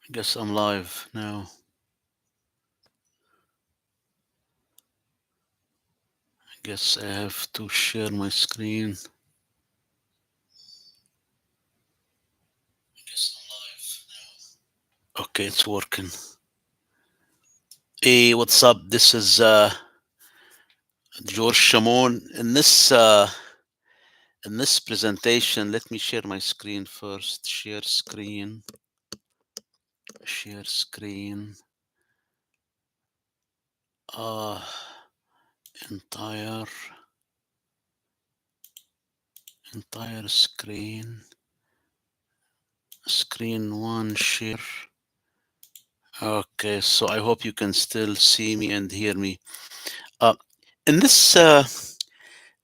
I guess I'm live now. I guess I have to share my screen. Okay, it's working. Hey, what's up? This is George Shamon. In this presentation, let me share my screen first. Share screen. Share screen. Uh, entire screen. Screen one. Share. Okay, so I hope you can still see me and hear me. Uh, in this uh,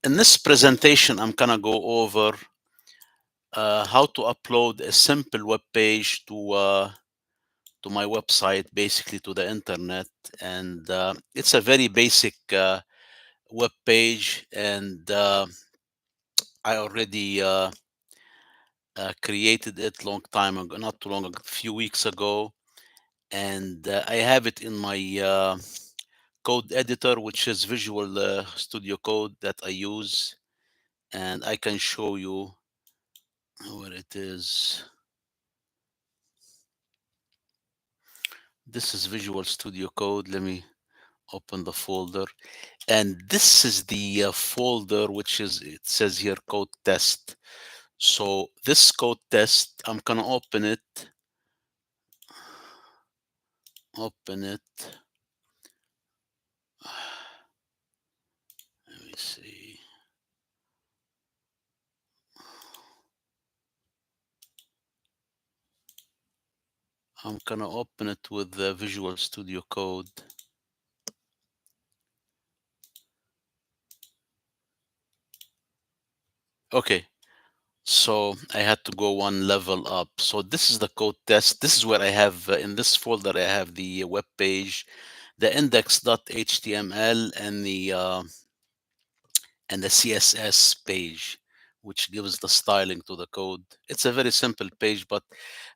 in this presentation, I'm gonna go over how to upload a simple web page to my website, basically to the internet, and it's a very basic web page, and I already created it long time ago, not too long ago, a few weeks ago, and I have it in my code editor, which is Visual Studio Code that I use, and I can show you where it is. This is Visual Studio Code. Let me open the folder. And this is the folder, which is, it says here code test. So this code test, I'm gonna open it. Open it. Let me see. I'm gonna open it with the Visual Studio Code. Okay, so I had to go one level up. So this is the code test. This is where I have, in this folder, I have the web page, the index.html, and the CSS page, which gives the styling to the code. It's a very simple page, but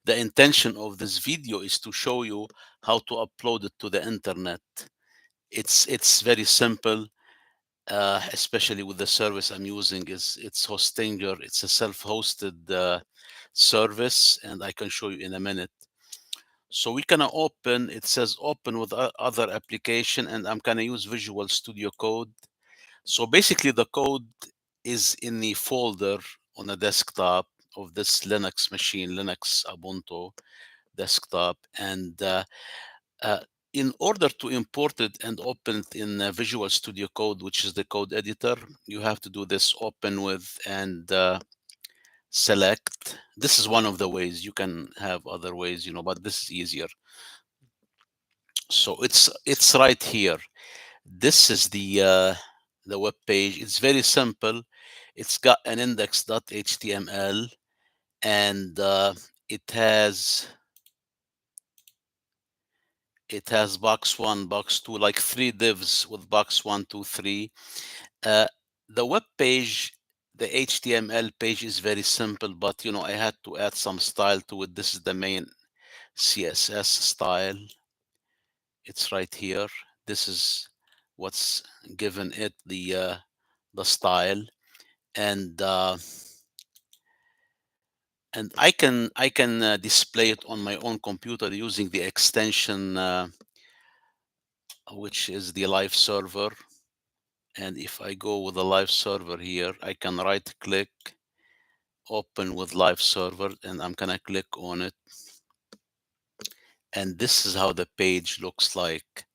the intention of this video is to show you how to upload it to the internet. It's very simple, especially with the service I'm using. It's Hostinger. It's a self-hosted service, and I can show you in a minute. So we can open, it says open with other application, and I'm gonna use Visual Studio Code. So basically the code is in the folder on the desktop of this Linux machine, Linux Ubuntu desktop. And uh, in order to import it and open it in Visual Studio Code, which is the code editor, you have to do this open with and select. This is one of the ways. You can have other ways, but this is easier. So it's right here. This is the web page. It's very simple. It's got an index.html, and it has box one, box two, like three divs with box one, two, three. Uh, the web page, the HTML page is very simple, but I had to add some style to it. This is the main CSS style. It's right here. This is what's given it the style, and I can display it on my own computer using the extension, which is the live server. And if I go with the live server here, I can right click, open with live server, and I'm gonna click on it. And this is how the page looks like.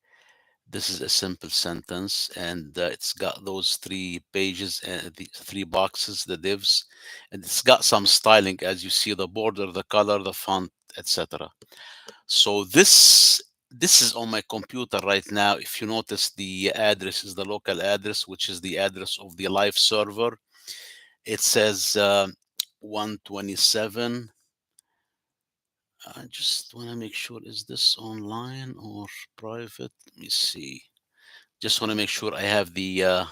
This is a simple sentence, and it's got those three pages, the three boxes, the divs, and it's got some styling, as you see, the border, the color, the font, etc. So this is on my computer right now. If you notice, the address is the local address, which is the address of the live server. It says 127. I just want to make sure, is this online or private? Let me see. Just want to make sure I have the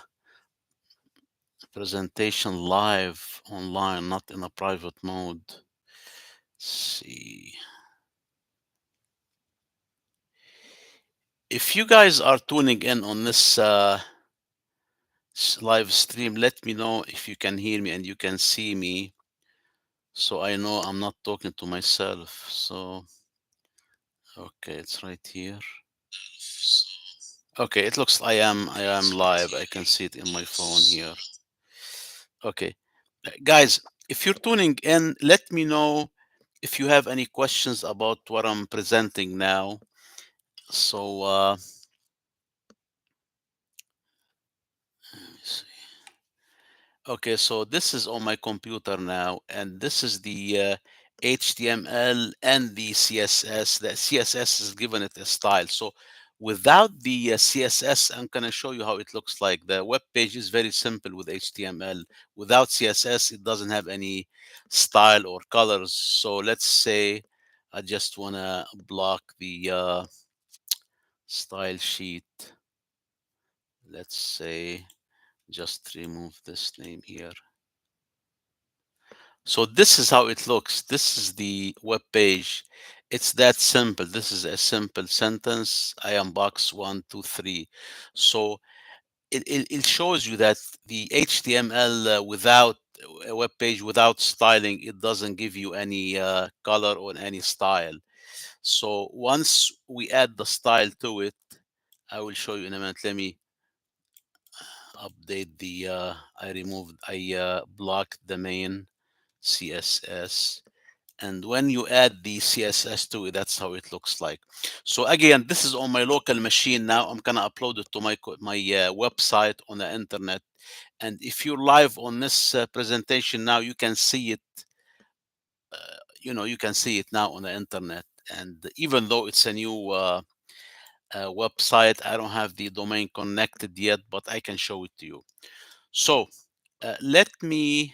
presentation live online, not in a private mode. Let's see. If you guys are tuning in on this live stream, let me know if you can hear me and you can see me, so I know I'm not talking to myself. So, okay, it's right here. Okay, it looks I am live. I can see it in my phone here. Okay. Guys, if you're tuning in, let me know if you have any questions about what I'm presenting now. So, let me see. Okay, so this is on my computer now, and this is the HTML and the CSS. The CSS is given it a style. So without the CSS, I'm going to show you how it looks like. The web page is very simple with HTML. Without CSS, it doesn't have any style or colors. So let's say I just want to block the style sheet. Let's say just remove this name here. So this is how it looks. This is the web page. It's that simple. This is a simple sentence. I am box 123. So it shows you that the HTML without a web page without styling, it doesn't give you any color or any style. So once we add the style to it, I will show you in a minute. Let me update the. I blocked the main CSS. And when you add the CSS to it, that's how it looks like. So again, this is on my local machine now. I'm gonna upload it to my website on the internet. And if you're live on this presentation now, you can see it. You can see it now on the internet. And even though it's a new website, I don't have the domain connected yet, but I can show it to you. So let me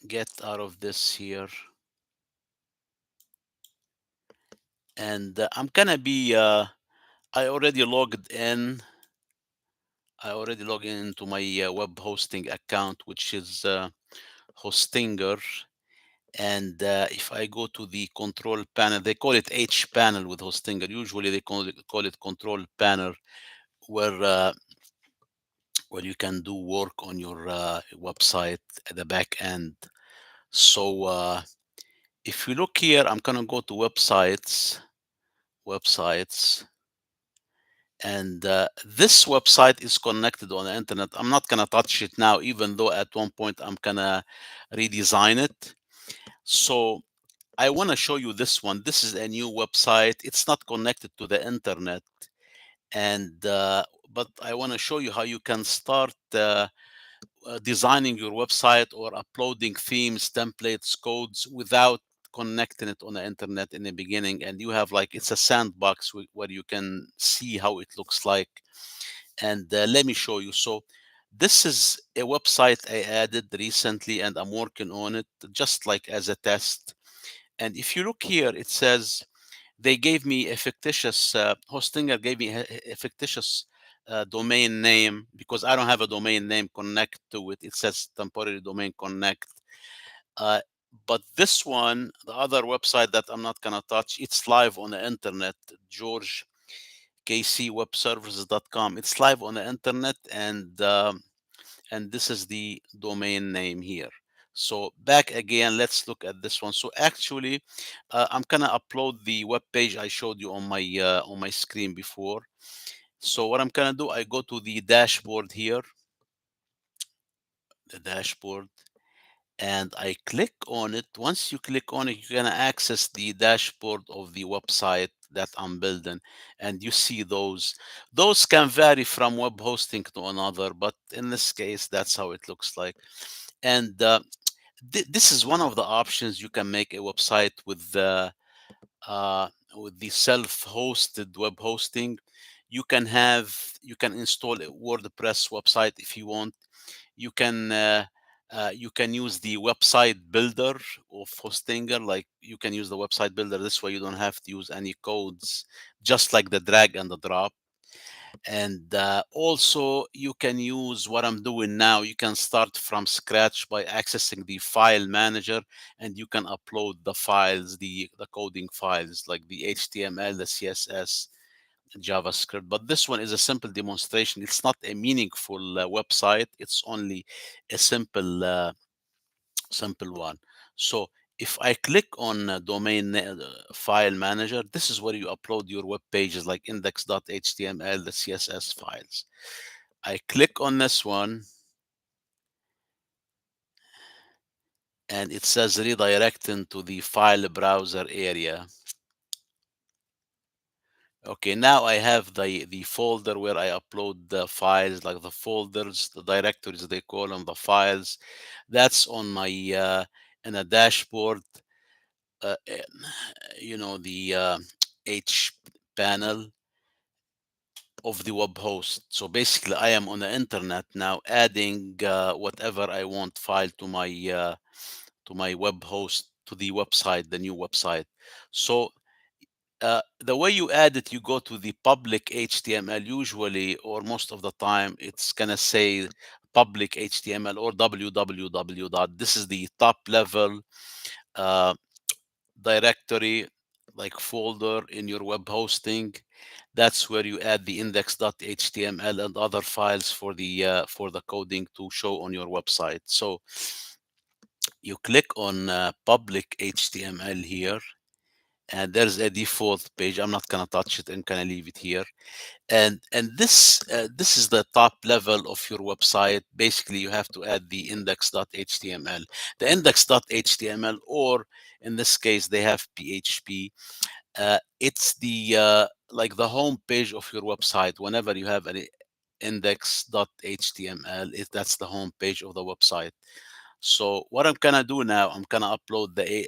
get out of this here. And I'm gonna be I already logged in. I already logged into my web hosting account, which is Hostinger. And if I go to the control panel, they call it H panel with Hostinger. Usually they call it control panel, where you can do work on your website at the back end. So if you look here, I'm gonna go to websites, and this website is connected on the internet. I'm not gonna touch it now, even though at one point I'm gonna redesign it. So I want to show you this one. This is a new website. It's not connected to the internet, and but I want to show you how you can start designing your website or uploading themes, templates, codes without connecting it on the internet in the beginning. And you have like it's a sandbox where you can see how it looks like. And let me show you. So this is a website I added recently, and I'm working on it just like as a test. And if you look here, it says they gave me a fictitious Hostinger gave me a fictitious domain name because I don't have a domain name connect to it. It says temporary domain connect. Uh, but this one, the other website that I'm not gonna touch, it's live on the internet. GeorgeKCWebServices.com. It's live on the internet, and this is the domain name here. So back again, let's look at this one. So actually, I'm gonna upload the web page I showed you on my screen before. So what I'm gonna do, I go to the dashboard here, the dashboard, and I click on it. Once you click on it, you're gonna access the dashboard of the website that I'm building, and you see those. Those can vary from web hosting to another, but in this case, that's how it looks like. And this is one of the options. You can make a website uh, with the self-hosted web hosting. You can install a WordPress website if you want. You can use the website builder of Hostinger. Like you can use the website builder. This way you don't have to use any codes, just like the drag and the drop. And also you can use what I'm doing now. You can start from scratch by accessing the file manager, and you can upload the files, the coding files like the HTML, the CSS, JavaScript. But this one is a simple demonstration. It's not a meaningful website. It's only a simple one. So if I click on file manager, this is where you upload your web pages like index.html, the CSS files. I click on this one and it says redirect into the file browser area. Okay, now I have the folder where I upload the files, like the folders, the directories they call them, the files. That's on my in a dashboard. And, the H panel of the web host. So basically, I am on the internet now, adding whatever I want file to my web host, to the website, the new website. So the way you add it, you go to the public HTML usually, or most of the time, it's gonna say public HTML or www dot. This is the top level uh, directory, like folder in your web hosting. That's where you add the index.html and other files for the coding to show on your website. So you click on public HTML here, and there's a default page. I'm not gonna touch it. I'm gonna leave it here. And this is the top level of your website. Basically, you have to add the index.html. The index.html, or in this case, they have PHP. It's the like the home page of your website. Whenever you have an index.html, that's the home page of the website. So what I'm gonna do now, I'm gonna upload the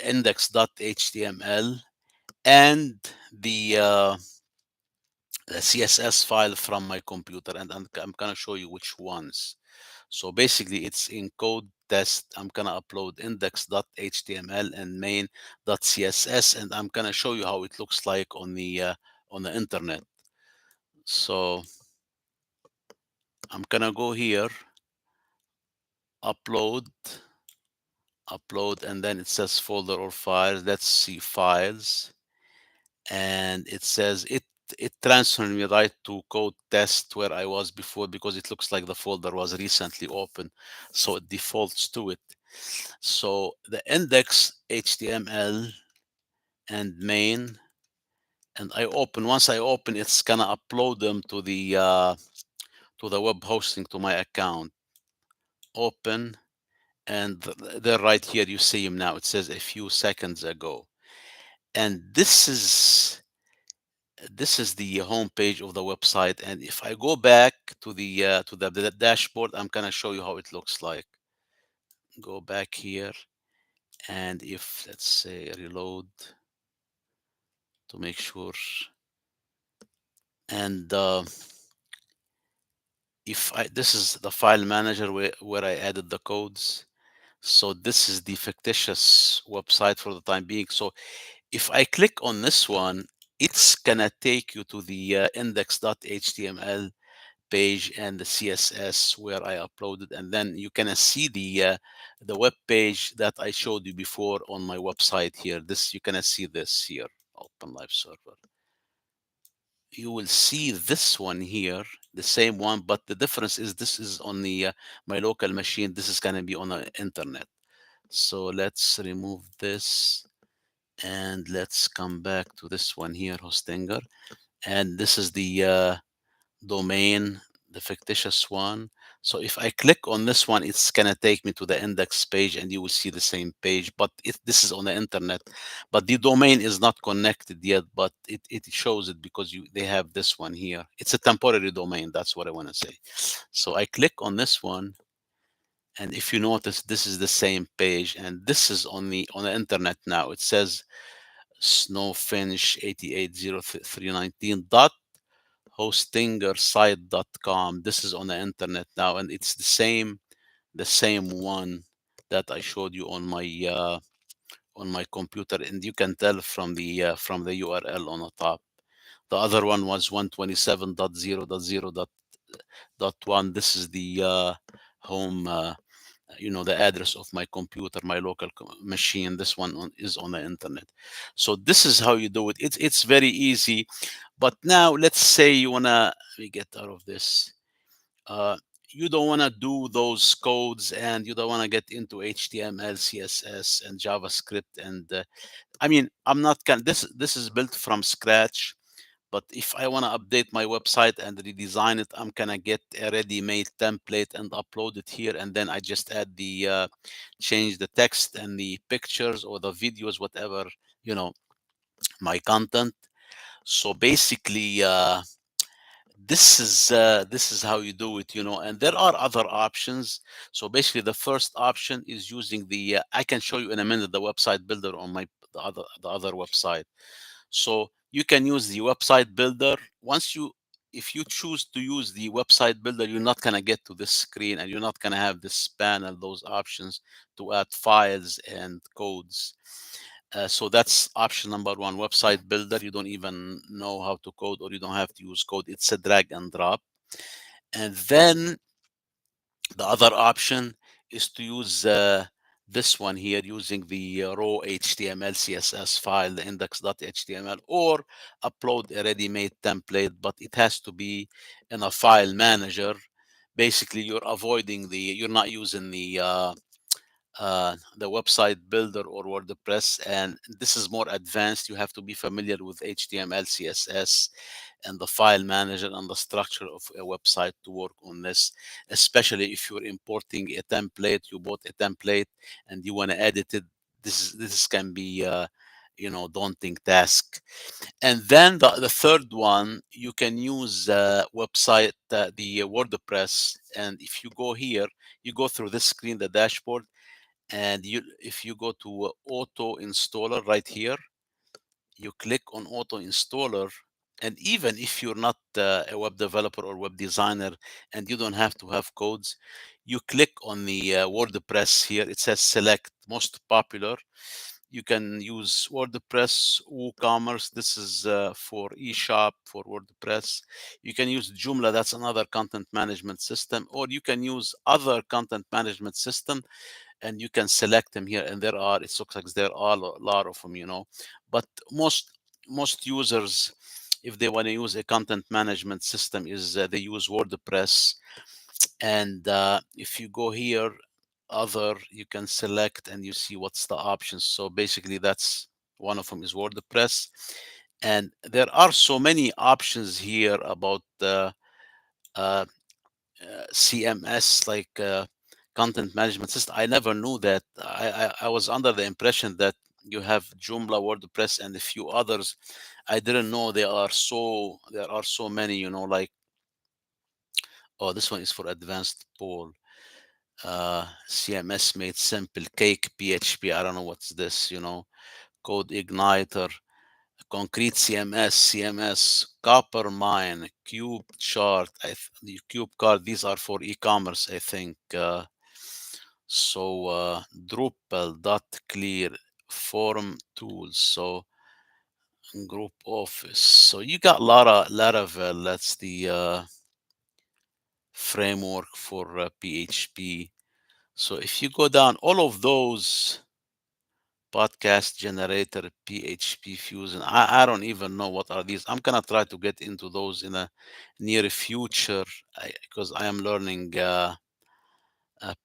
index.html and the CSS file from my computer, and I'm gonna show you which ones. So basically, it's in code test. I'm gonna upload index.html and main.css, and I'm gonna show you how it looks like on the internet. So I'm gonna go here, upload, and then it says folder or files. Let's see files, and it says it transferred me right to code test where I was before, because it looks like the folder was recently open, so it defaults to it. So the index HTML and main, and once I open, it's gonna upload them to the web hosting, to my account. Open, and they're right here. You see them now. It says a few seconds ago, and this is the home page of the website. And if I go back to the dashboard, I'm gonna show you how it looks like. Go back here, and if, let's say, reload to make sure, and if I this is the file manager where I added the codes. So this is the fictitious website for the time being. So if I click on this one, it's gonna take you to the index.html page and the CSS where I uploaded, and then you can see the web page that I showed you before on my website here. This, you can see this here. Open live server. You will see this one here, the same one, but the difference is this is on the my local machine. This is gonna be on the internet. So let's remove this, and let's come back to this one here, Hostinger, and this is the domain, the fictitious one. So if I click on this one, it's gonna take me to the index page, and you will see the same page, but this is on the internet. But the domain is not connected yet, but it shows it because they have this one here. It's a temporary domain, that's what I wanna say. So I click on this one, and if you notice, this is the same page, and this is on the internet now. It says snowfinch 880319 dot hostingersite.com. This is on the internet now, and it's the same one that I showed you on my computer, and you can tell from the URL on the top. The other one was 127.0.0.1. This is the home the address of my computer, my local machine. This one is on the internet. So this is how you do it. It's very easy. But now let's say you wanna, let me get out of this. uh, you don't want to do those codes, and you don't want to get into HTML, CSS, and JavaScript. And I mean, I'm not this is built from scratch. But if I want to update my website and redesign it, I'm gonna get a ready-made template and upload it here, and then I just add the change the text and the pictures or the videos, whatever, you know, my content. So basically, this is how you do it, and there are other options. So basically, the first option is using the I can show you in a minute the website builder on my the other website. So you can use the website builder. Once you If you choose to use the website builder, you're not going to get to this screen, and you're not going to have this panel, those options to add files and codes. So that's option number one, website builder. You don't even know how to code, or you don't have to use code. It's a drag and drop. And then the other option is to use this one here, using the raw HTML, CSS file, the index.html, or upload a ready-made template, but it has to be in a file manager. Basically, you're not using the website builder or WordPress, and this is more advanced. You have to be familiar with HTML, CSS, and the file manager and the structure of a website to work on this, especially if you're importing a template. You bought a template and you want to edit it. This can be daunting task. And then the third one, you can use the WordPress. And if you go here, you go through this screen, the dashboard, and if you go to auto installer right here, you click on auto installer. And even if you're not a web developer or web designer, and you don't have to have codes, you click on the WordPress here. It says select most popular. You can use WordPress, WooCommerce. This is for eShop for WordPress. You can use Joomla. That's another content management system. Or you can use other content management system, and you can select them here. And it looks like there are a lot of them, but most users, if they want to use a content management system, is they use WordPress. And if you go here, other, you can select and you see what's the options. So basically, that's one of them is WordPress. And there are so many options here about uh, CMS, like content management system. I never knew that. I was under the impression that you have Joomla, WordPress, and a few others. I didn't know there are so many. Like, oh, this one is for advanced poll. CMS made simple, Cake PHP. I don't know what's this. Code Igniter, Concrete CMS, Copper Mine, Cube Chart, the Cube Card. These are for e-commerce, I think. Drupal, Clear, Form Tools, so Group Office. So you got a Laravel. That's the framework for PHP. So if you go down, all of those, podcast generator, PHP Fusion, I don't even know what are these. I'm gonna try to get into those in a near future, because I am learning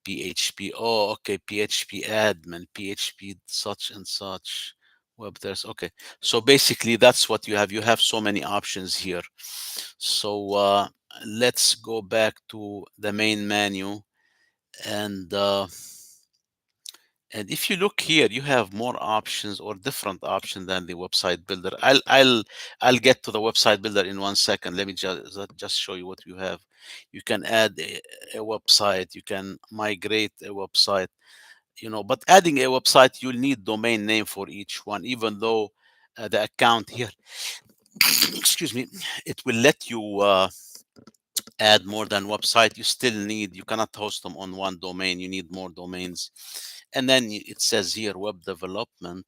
PHP. Oh, okay. PHP admin, PHP such and such. Web there's okay. So basically, that's what you have. You have so many options here. So let's go back to the main menu, and if you look here, you have more options or different options than the website builder. I'll get to the website builder in 1 second. Let me just show you what you have. You can add a website. You can migrate a website. But adding a website, you'll need domain name for each one. Even though the account here, excuse me, it will let you add more than website. You cannot host them on one domain. You need more domains. And then it says here web development.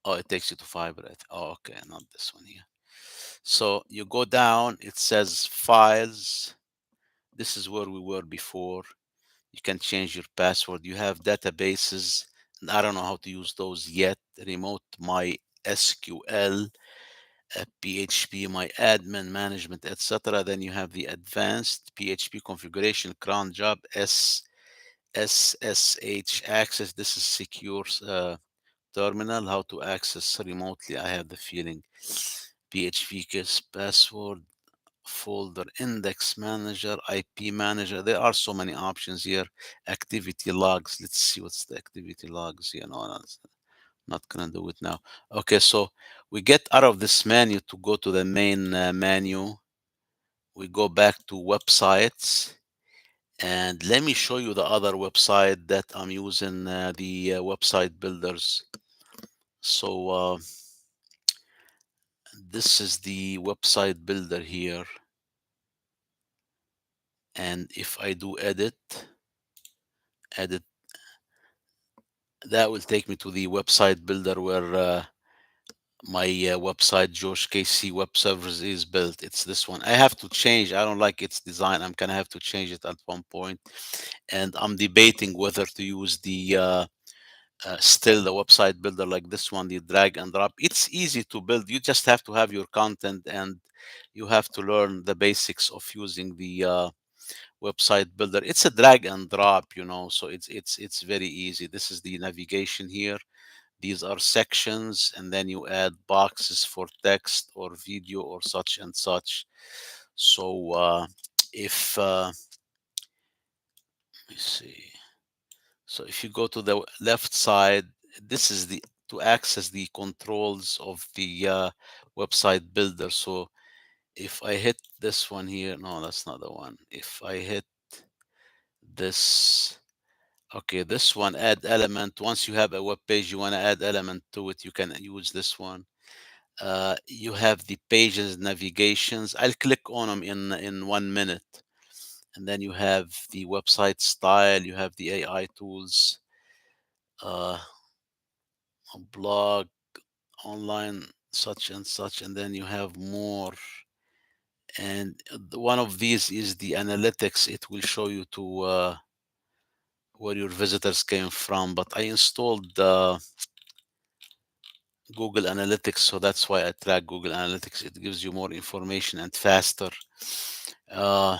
Oh, it takes you to Fiverr. Oh, okay, not this one here. So you go down, it says files. This is where we were before. You can change your password. You have databases. I don't know how to use those yet. Remote MySQL, PHP, my admin management, etc. Then you have the advanced PHP configuration, cron job, SSH access. This is secure terminal. How to access remotely. I have the feeling. PHP case password, folder index manager, IP manager. There are so many options here. Activity logs. Let's see what's the activity logs here. No, not gonna do it now. Okay, so we get out of this menu to go to the main menu. We go back to websites, and let me show you the other website that I'm using, the website builders. So this is the website builder here, and if I do edit, that will take me to the website builder where my website George KC Web Servers is built. It's this one. I have to change. I don't like its design. I'm gonna have to change it at one point, and I'm debating whether to use the still the website builder like this one, the drag and drop. It's easy to build. You just have to have your content, and you have to learn the basics of using the website builder. It's a drag and drop, so it's very easy. This is the navigation here. These are sections, and then you add boxes for text or video or such and such. So if let me see. So if you go to the left side, this is the to access the controls of the website builder. So if I hit this one here, no, that's not the one. If I hit this, okay, this one, add element. Once you have a web page, you want to add element to it, you can use this one. You have the pages navigations. I'll click on them in 1 minute. And then you have the website style, you have the AI tools, uh, a blog, online, such and such, and then you have more. And one of these is the analytics. It will show you to where your visitors came from. But I installed Google Analytics, so that's why I track Google Analytics. It gives you more information and faster. Uh,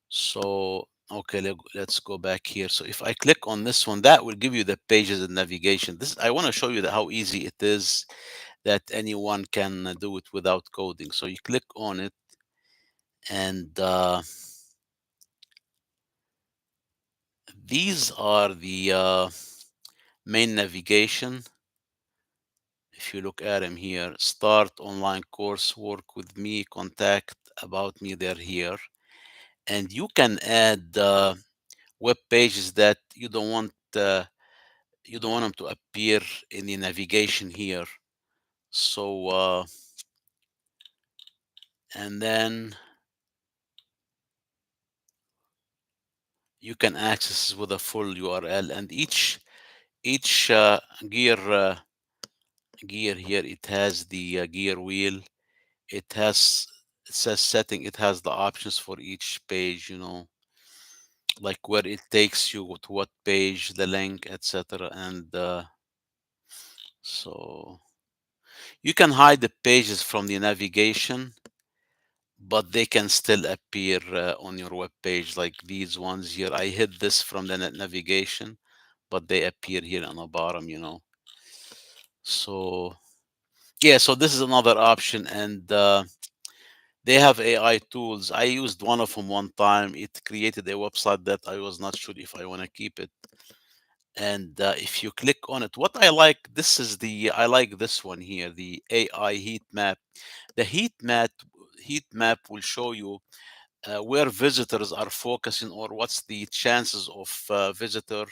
so okay, let's go back here. So if I click on this one, that will give you the pages and navigation. This I want to show you that how easy it is, that anyone can do it without coding. So you click on it, and these are the main navigation. If you look at them here, start online course, work with me, contact about me, they're here. And you can add web pages that you don't want them to appear in the navigation here. So and then you can access with a full URL, and each gear here, it has the gear wheel. It says setting. It has the options for each page, like where it takes you to what page, the link, etc. And so you can hide the pages from the navigation, but they can still appear on your web page, like these ones here. I hid this from the navigation, but they appear here on the bottom, So yeah, so this is another option, and they have AI tools. I used one of them one time. It created a website that I was not sure if I want to keep it. And if you click on it, what I like, I like this one here, the AI heat map. The heat map will show you where visitors are focusing, or what's the chances of visitor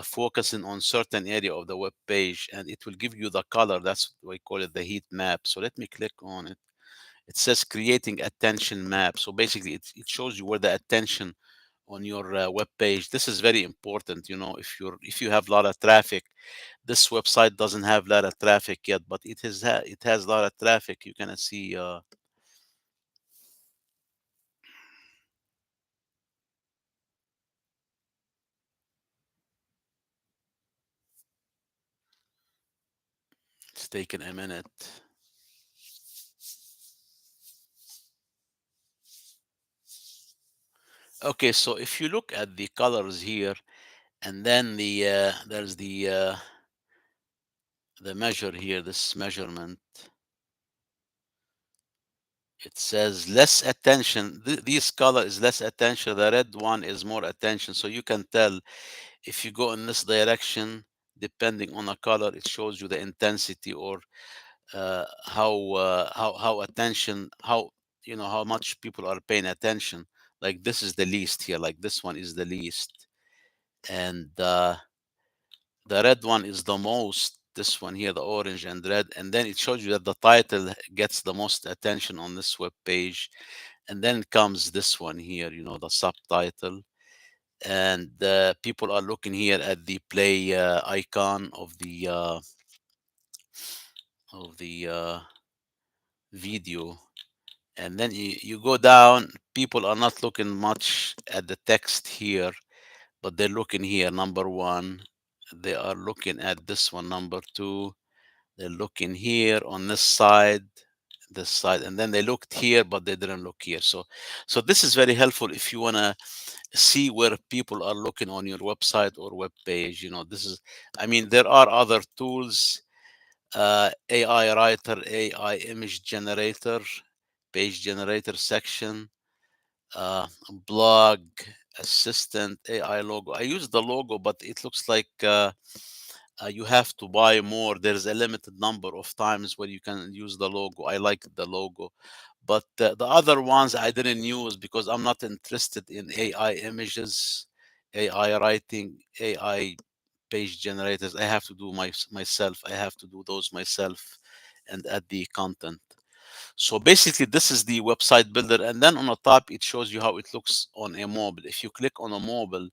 focusing on certain area of the web page, and it will give you the color. That's why we call it the heat map. So let me click on it. It says creating attention map. So basically, it shows you where the attention on your web page. This is very important. If you have a lot of traffic, this website doesn't have a lot of traffic yet, but it has a lot of traffic. You can see. It's taken a minute. Okay, so if you look at the colors here, and then there's the measure here, this measurement. It says less attention. This color is less attention. The red one is more attention. So you can tell if you go in this direction, depending on the color, it shows you the intensity or how attention, how how much people are paying attention. Like this is the least here. Like this one is the least, and the red one is the most. This one here, the orange and red, and then it shows you that the title gets the most attention on this web page, and then comes this one here, the subtitle, and people are looking here at the play icon of the video, and then you go down. People are not looking much at the text here, but they're looking here. Number one, they are looking at this one. Number two, they're looking here on this side, and then they looked here, but they didn't look here. So this is very helpful if you want to see where people are looking on your website or web page. This is, I mean, there are other tools, AI writer, AI image generator, page generator section, uh, blog assistant, AI logo. I use the logo, but it looks like you have to buy more. There's a limited number of times where you can use the logo. I like the logo, but the other ones I didn't use because I'm not interested in AI images, AI writing, AI page generators. I have to do myself. I have to do those myself and add the content. So basically, this is the website builder, and then on the top it shows you how it looks on a mobile. If you click on a mobile,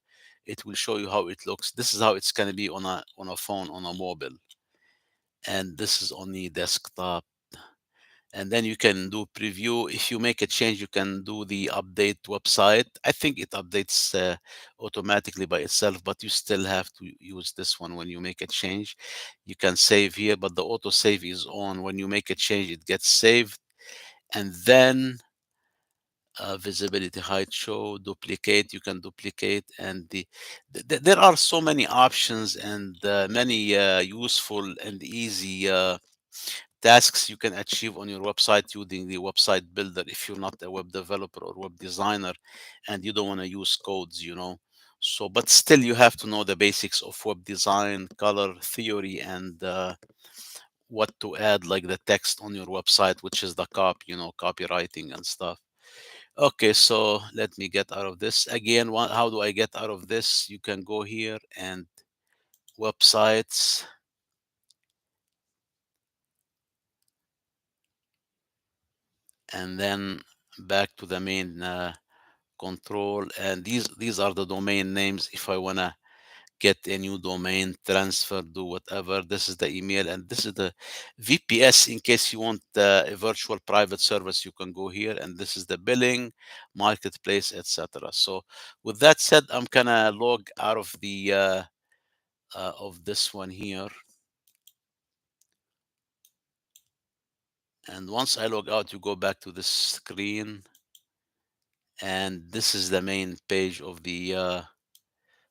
it will show you how it looks. This is how it's going to be on a phone, on a mobile, and this is on the desktop. And then you can do preview. If you make a change, you can do the update website. I think it updates automatically by itself, but you still have to use this one when you make a change. You can save here, but the auto save is on. When you make a change, it gets saved. And then visibility, height, show, duplicate, you can duplicate, and there are so many options and many useful and easy tasks you can achieve on your website using the website builder if you're not a web developer or web designer and you don't want to use codes. So but still you have to know the basics of web design, color theory, and what to add, like the text on your website, which is the copywriting and stuff. Okay, so let me get out of this again. How do I get out of this? You can go here and websites, and then back to the main control. And these are the domain names. If I wanna get a new domain, transfer, do whatever. This is the email, and this is the VPS in case you want a virtual private service. You can go here, and this is the billing, marketplace, etc. So with that said, I'm gonna log out of this one here. And once I log out, you go back to this screen, and this is the main page of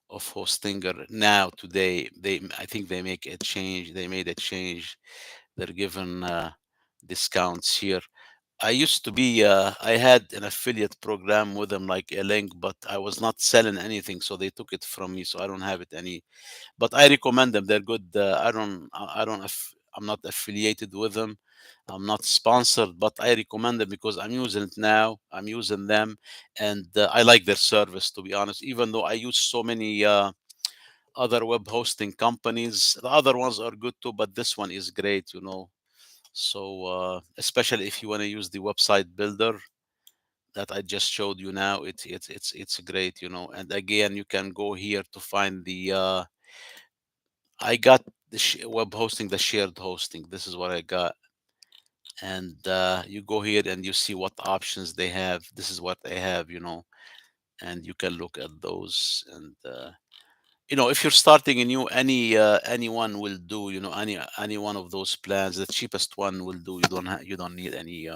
Hostinger. Now today, I think they make a change. They made a change. They're given discounts here. I used to be, I had an affiliate program with them, like a link, but I was not selling anything, so they took it from me. So I don't have it any. But I recommend them. They're good. I'm not affiliated with them. I'm not sponsored, but I recommend them because I'm using it now. I'm using them, and I like their service. To be honest, even though I use so many other web hosting companies, the other ones are good too, but this one is great. So especially if you want to use the website builder that I just showed you now, it's great. And again, you can go here to find the I got the web hosting, the shared hosting. This is what I got. And you go here and you see what options they have. This is what they have, and you can look at those. And if you're starting a new, anyone will do, any one of those plans. The cheapest one will do. You don't need any,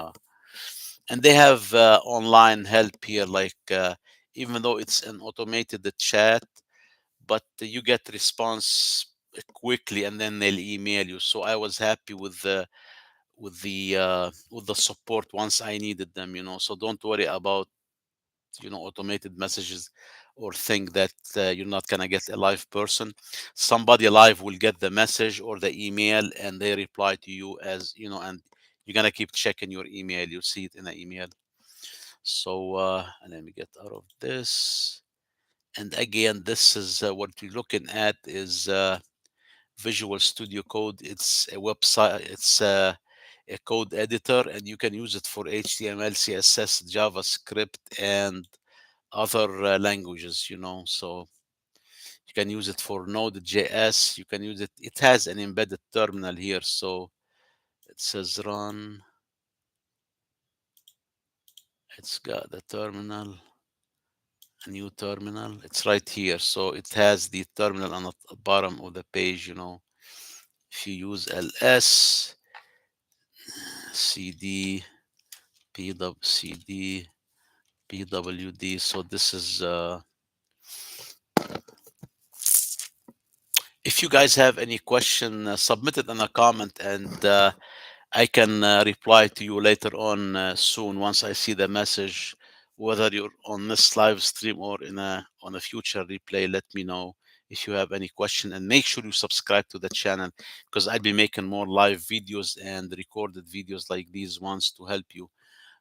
and they have online help here, like, even though it's an automated chat, but you get response quickly, and then they'll email you. So I was happy with the support once I needed them. So don't worry about, automated messages, or think that you're not gonna get a live person. Somebody live will get the message or the email, and they reply to you, as and you're gonna keep checking your email. You see it in the email. So and let me get out of this. And again, this is what you're looking at is Visual Studio Code. It's a website. It's a code editor, and you can use it for HTML, CSS, JavaScript, and other languages. So you can use it for Node.js. You can use it. It has an embedded terminal here. So it says run. It's got the terminal, a new terminal. It's right here. So it has the terminal on the bottom of the page. If you use ls cd cd pwd. So this is, if you guys have any question, submit it in a comment, and I can reply to you later on, soon, once I see the message. Whether you're on this live stream or on a future replay, let me know if you have any question, and make sure you subscribe to the channel, because I'll be making more live videos and recorded videos like these ones to help you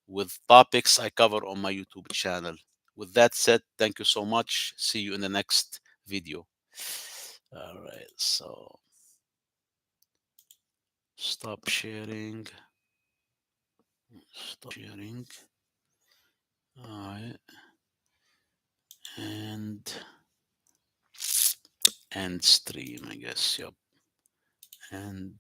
with topics I cover on my YouTube channel. With that said, thank you so much. See you in the next video. All right, so stop sharing. Stop sharing. All right, and end stream, I guess. Yep. And